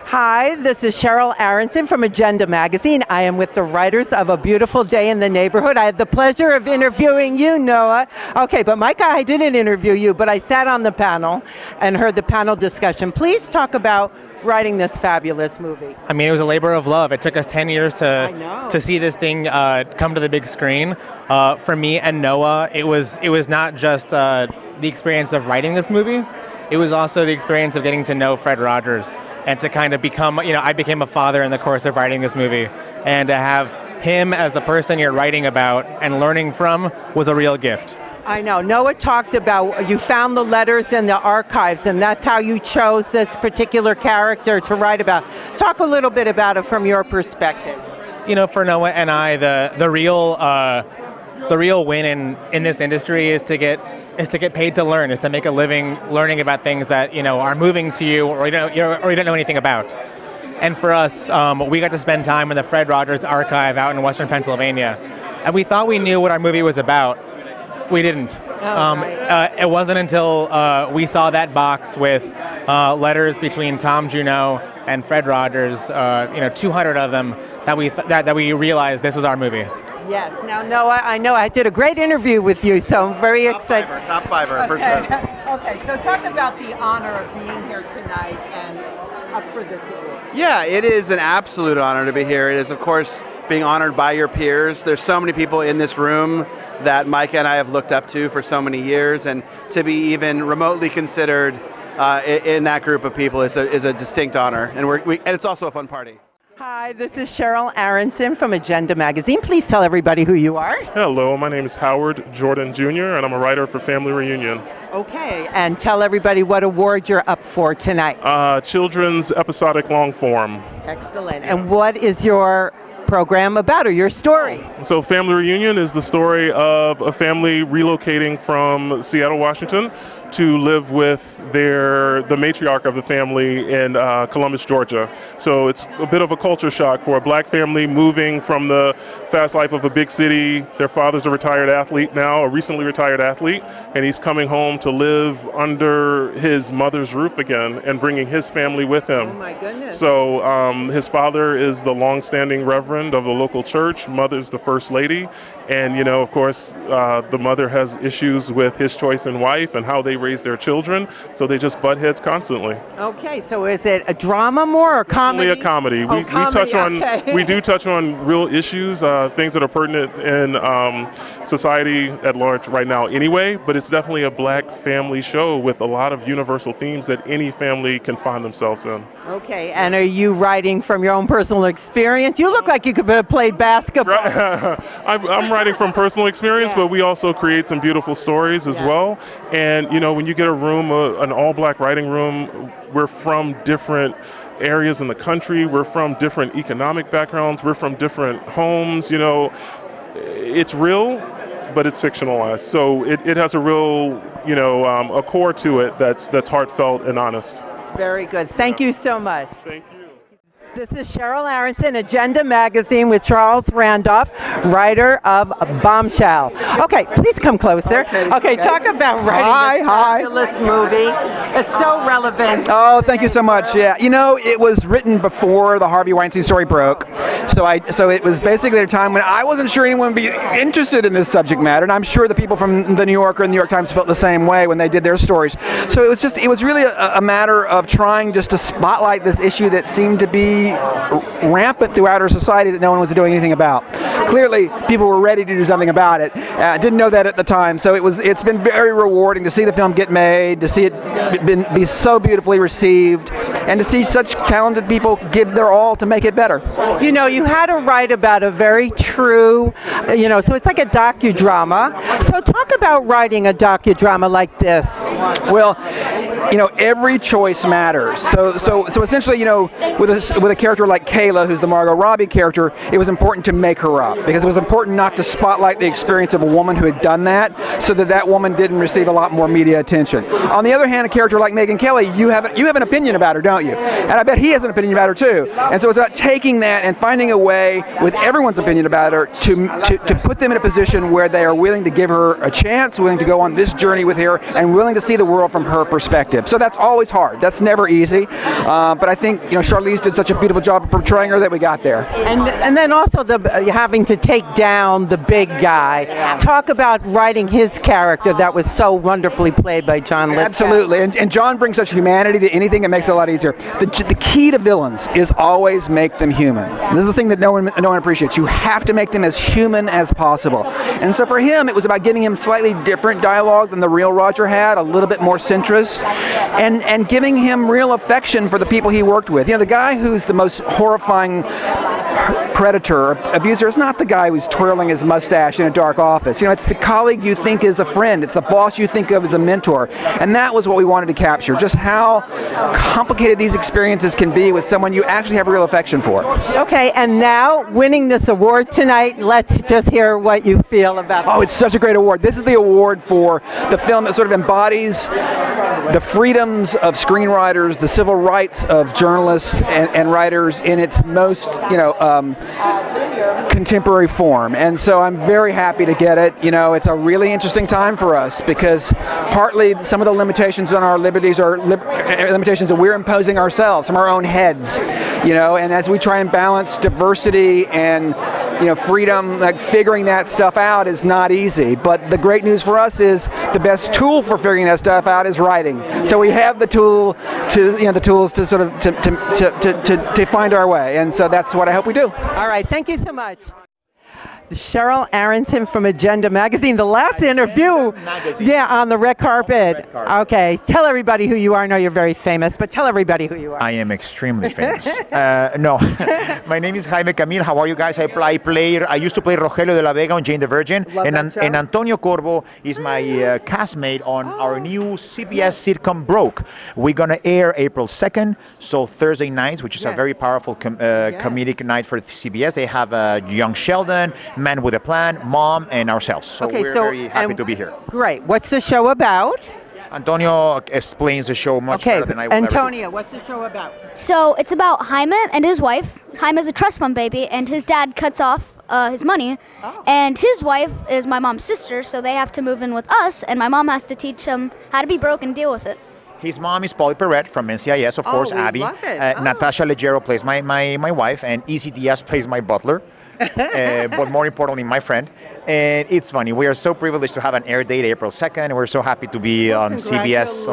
Hi, this is Sheryl Aronson from Agenda Magazine. I am with the writers of A Beautiful Day in the Neighborhood. I had the pleasure of interviewing you, Noah. Okay, but Micah, I didn't interview you, but I sat on the panel and heard the panel discussion. Please talk about writing this fabulous movie. I mean, it was a labor of love. It took us 10 years to see this thing come to the big screen. For me and Noah, it was not just the experience of writing this movie. It was also the experience of getting to know Fred Rogers and to kind of become, I became a father in the course of writing this movie. And to have him as the person you're writing about and learning from was a real gift. I know. Noah talked about you found the letters in the archives, and that's how you chose this particular character to write about. Talk a little bit about it from your perspective. For Noah and I, the real win in this industry is to get paid to learn, is to make a living learning about things that are moving to you or you don't know anything about. And for us, we got to spend time in the Fred Rogers archive out in Western Pennsylvania, and we thought we knew what our movie was about. We didn't. Right. It wasn't until we saw that box with letters between Tom Junot and Fred Rogers, 200 of them, that we realized this was our movie. Yes. Now, Noah, I know I did a great interview with you, so I'm very excited. Top fiver, for sure. Okay, so talk about the honor of being here tonight and up for this award. Yeah, it is an absolute honor to be here. It is, of course, being honored by your peers. There's so many people in this room that Micah and I have looked up to for so many years, and to be even remotely considered in that group of people is a distinct honor, and and it's also a fun party. Hi, this is Sheryl Aronson from Agenda Magazine. Please tell everybody who you are. Hello, my name is Howard Jordan Jr., and I'm a writer for Family Reunion. Okay, and tell everybody what award you're up for tonight. Children's episodic long form. Excellent. And what is your program about, or your story? So Family Reunion is the story of a family relocating from Seattle, Washington, to live with the matriarch of the family in Columbus, Georgia. So it's a bit of a culture shock for a black family moving from the fast life of a big city. Their father's a retired athlete now, a recently retired athlete, and he's coming home to live under his mother's roof again and bringing his family with him. Oh my goodness. So his father is the long-standing reverend of the local church, mother's the first lady, and of course the mother has issues with his choice in wife and how they raise their children, so they just butt heads constantly. Okay, so is it a drama more or comedy? Definitely a comedy. We do touch on real issues, things that are pertinent in society at large right now anyway, but it's definitely a black family show with a lot of universal themes that any family can find themselves in. Okay, and are you writing from your own personal experience? You look like you could have played basketball. Right. I'm writing from personal experience, but we also create some beautiful stories as well. And when you get a room, an all-black writing room, we're from different areas in the country. We're from different economic backgrounds. We're from different homes. It's real, but it's fictionalized. So it has a real, a core to it that's heartfelt and honest. Very good. Thank you so much. Thank you. This is Sheryl Aronson, Agenda Magazine, with Charles Randolph, writer of Bombshell. Okay, please come closer. Okay, talk about writing this fabulous movie. It's so relevant. Oh, thank you so much. Yeah, it was written before the Harvey Weinstein story broke, so it was basically a time when I wasn't sure anyone would be interested in this subject matter, and I'm sure the people from the New Yorker and the New York Times felt the same way when they did their stories. So it was really a matter of trying just to spotlight this issue that seemed to be rampant throughout our society that no one was doing anything about. Clearly, people were ready to do something about it. Didn't know that at the time, so it's been very rewarding to see the film get made, to see it be so beautifully received, and to see such talented people give their all to make it better. You had to write about a very true, so it's like a docudrama. So talk about writing a docudrama like this. Well, every choice matters. So essentially, with a character like Kayla, who's the Margot Robbie character, it was important to make her up. because it was important not to spotlight the experience of a woman who had done that, so that woman didn't receive a lot more media attention. On the other hand, a character like Megyn Kelly, you have an opinion about her, don't you? And I bet he has an opinion about her too. And so it's about taking that and finding a way with everyone's opinion about her to put them in a position where they are willing to give her a chance, willing to go on this journey with her, and willing to see the world from her perspective. So that's always hard. That's never easy. But I think Charlize did such a beautiful job of portraying her that we got there. And then also having to take down the big guy. Talk about writing his character that was so wonderfully played by John Lithgow. Absolutely, and John brings such humanity to anything that makes it a lot easier. The key to villains is always make them human. This is the thing that no one appreciates. You have to make them as human as possible. And so for him, it was about giving him slightly different dialogue than the real Roger had, a little bit more centrist, and giving him real affection for the people he worked with. The guy who's the most horrifying predator or abuser is not the guy who's twirling his mustache in a dark office. It's the colleague you think is a friend. It's the boss you think of as a mentor. And that was what we wanted to capture, just how complicated these experiences can be with someone you actually have real affection for. Okay, and now winning this award tonight, let's just hear what you feel about it. Oh, it's such a great award. This is the award for the film that sort of embodies the freedoms of screenwriters, the civil rights of journalists and writers in its most, contemporary form. And so I'm very happy to get it. It's a really interesting time for us because partly some of the limitations on our liberties are limitations that we're imposing ourselves from our own heads, and as we try and balance diversity and freedom, like figuring that stuff out is not easy. But the great news for us is the best tool for figuring that stuff out is writing. So we have the tools to sort of to find our way, and so that's what I hope we do. All right, thank you so much. Sheryl Aronson from Agenda Magazine. The last interview, on the red carpet. Okay, tell everybody who you are. I know you're very famous, but tell everybody who you are. I am extremely famous. No, my name is Jaime Camil. How are you guys? I used to play Rogelio de la Vega on Jane the Virgin, and Antonio Corvo is my castmate on our new CBS sitcom Broke. We're gonna air April 2nd, so Thursday nights, which is a very powerful comedic night for CBS. They have Young Sheldon, Man with a Plan, Mom, and ourselves. So we're very happy to be here. Great. What's the show about? Antonio explains the show much better than I will. Antonio, what's the show about? So it's about Jaime and his wife. Jaime is a trust fund baby, and his dad cuts off his money. And his wife is my mom's sister, so they have to move in with us, and my mom has to teach him how to be broke and deal with it. His mom is Polly Perrette from NCIS, of course, Abby. Love it. Natasha Leggero plays my wife, and Easy Diaz plays my butler. But more importantly, my friend. And it's funny, we are so privileged to have an air date April 2nd, and we're so happy to be on CBS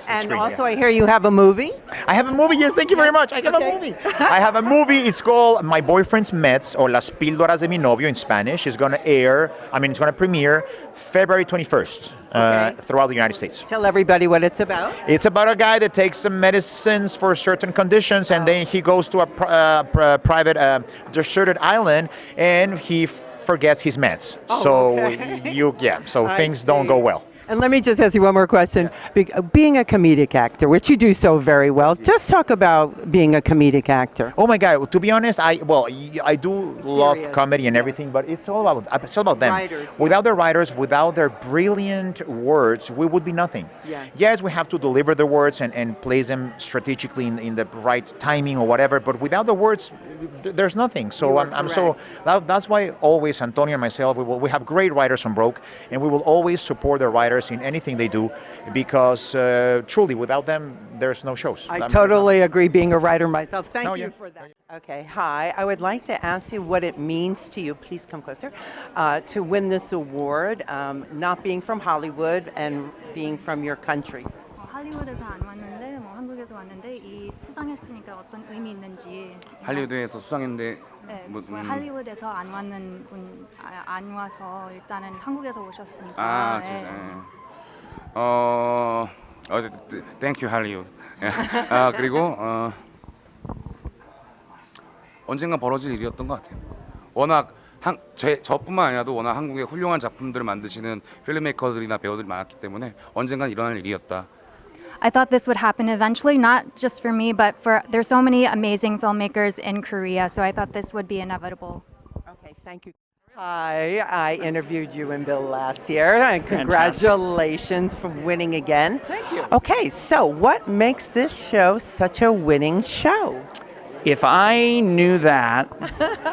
And screen. also, I hear you have a movie. I have a movie, yes, thank you very much. I have a movie. I have a movie, it's called My Boyfriend's Meds, or Las Píldoras de mi Novio in Spanish. It's going to premiere February 21st throughout the United States. Tell everybody what it's about. It's about a guy that takes some medicines for certain conditions, and then he goes to a private deserted island, and he forgets his meds. So things don't go well. And let me just ask you one more question. Being a comedic actor, which you do so very well, just talk about being a comedic actor. Oh my God! To be honest, I do love comedy and everything, but it's all about them. Writers. Without the writers, without their brilliant words, we would be nothing. Yes, we have to deliver the words and place them strategically in the right timing or whatever. But without the words, there's nothing. So that's why always Antonio and myself we have great writers on Broke, and we will always support the writers in anything they do, because truly without them there's no shows. I totally agree, being a writer myself. Thank you for that. Okay, hi. I would like to ask you what it means to you, please come closer, to win this award, not being from Hollywood and being from your country. 할리우드에서 안 왔는데 한국에서 왔는데 이 수상했으니까 어떤 의미 있는지. 할리우드에서 수상했는데 할리우드에서 안 와서 일단은 한국에서 오셨으니까. Thank you 할리우드. 그리고 언젠가 벌어질 일이었던 것 같아요. 워낙 저뿐만 아니라도 워낙 한국에 훌륭한 작품들을 만드시는 필름메이커들이나 배우들이 많았기 때문에 언젠간 일어날 일이었다. I thought this would happen eventually, not just for me, but there's so many amazing filmmakers in Korea, so I thought this would be inevitable. Okay, Thank you. Hi, I interviewed you and Bill last year, and congratulations for winning again. Thank you. Okay, so what makes this show such a winning show? If I knew that,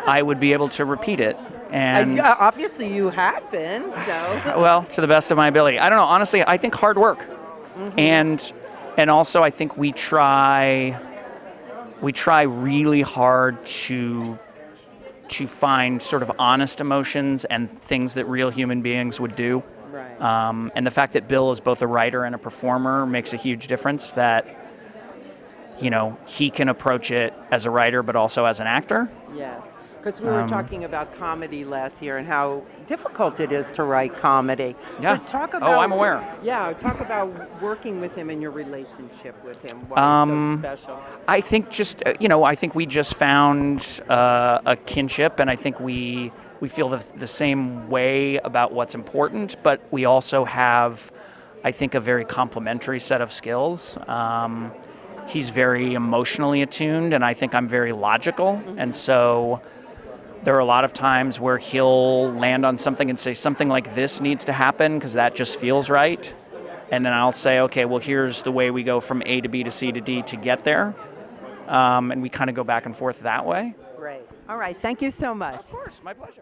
I would be able to repeat it. And Obviously you have been, so. well, to the best of my ability. I don't know. Honestly, I think hard work, and also I think we try really hard to find sort of honest emotions and things that real human beings would do. Right. And the fact that Bill is both a writer and a performer makes a huge difference. That he can approach it as a writer, but also as an actor. Yes. Because we were talking about comedy last year and how difficult it is to write comedy. Yeah. So talk about, I'm aware. Yeah, talk about working with him and your relationship with him. Why it's so special. I think I think we just found a kinship, and I think we feel the same way about what's important, but we also have, I think, a very complementary set of skills. He's very emotionally attuned, and I think I'm very logical, and so there are a lot of times where he'll land on something and say something like this needs to happen because that just feels right. And then I'll say, okay, well, here's the way we go from A to B to C to D to get there. And we kind of go back and forth that way. Great. All right. Thank you so much. Of course. My pleasure.